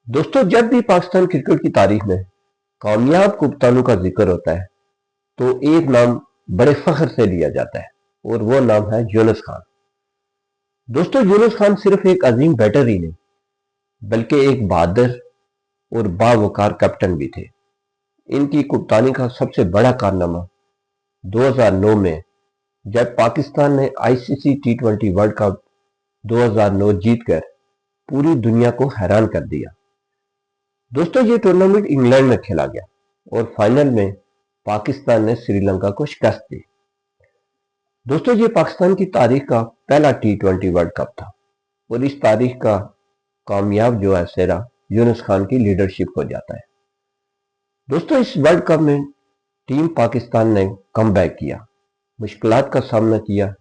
दोस्तों, जब भी पाकिस्तान क्रिकेट की तारीख में कामयाब कप्तानों का जिक्र होता है तो एक नाम बड़े फख्र से लिया जाता है और वो नाम है यूनुस खान। दोस्तों, यूनुस खान सिर्फ एक अजीम बैटर ही नहीं बल्कि एक बहादुर और बावकार कैप्टन भी थे। इनकी कप्तानी का सबसे बड़ा कारनामा 2009 में जब पाकिस्तान ने आईसीसी टी20 वर्ल्ड कप 2009 जीतकर पूरी दुनिया को हैरान कर दिया। दोस्तों, ये टूर्नामेंट इंग्लैंड में खेला गया और फाइनल में पाकिस्तान ने श्रीलंका को शिकस्त दी। दोस्तों, ये पाकिस्तान की तारीख का पहला टी20 वर्ल्ड कप था और इस तारीख का कामयाब जो है सेहरा यूनुस खान की लीडरशिप हो जाता है। दोस्तों, इस वर्ल्ड कप में टीम पाकिस्तान ने कमबैक किया, मुश्किलात का सामना किया,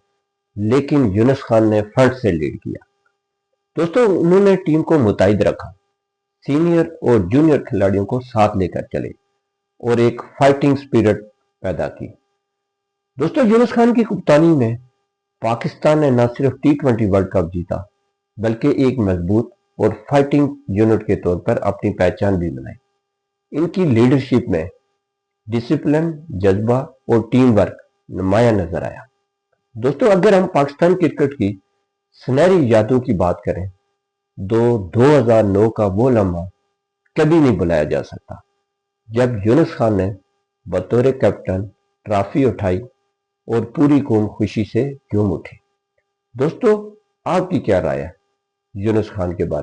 लेकिन यूनुस खान ने फ्रंट से लीड किया। दोस्तों, उन्होंने टीम को मुतैद रखा, सीनियर और जूनियर खिलाड़ियों को साथ लेकर चले और एक फाइटिंग स्पिरिट पैदा की। दोस्तों, यूनुस खान की कप्तानी में पाकिस्तान ने न सिर्फ टी20 वर्ल्ड कप जीता बल्कि एक मजबूत और फाइटिंग यूनिट के तौर पर अपनी पहचान भी बनाई। इनकी लीडरशिप में डिसिप्लिन, जज्बा और टीम वर्क नुमाया नजर आया। दोस्तों, अगर हम पाकिस्तान क्रिकेट की सुनहरी यादों की बात करें तो 2009 का वो लम्हा कभी नहीं भुलाया जा सकता जब यूनुस खान ने बतौर कैप्टन ट्रॉफी उठाई और पूरी कौम खुशी से झूम उठी। दोस्तों, आपकी क्या राय है यूनुस खान के बारे में?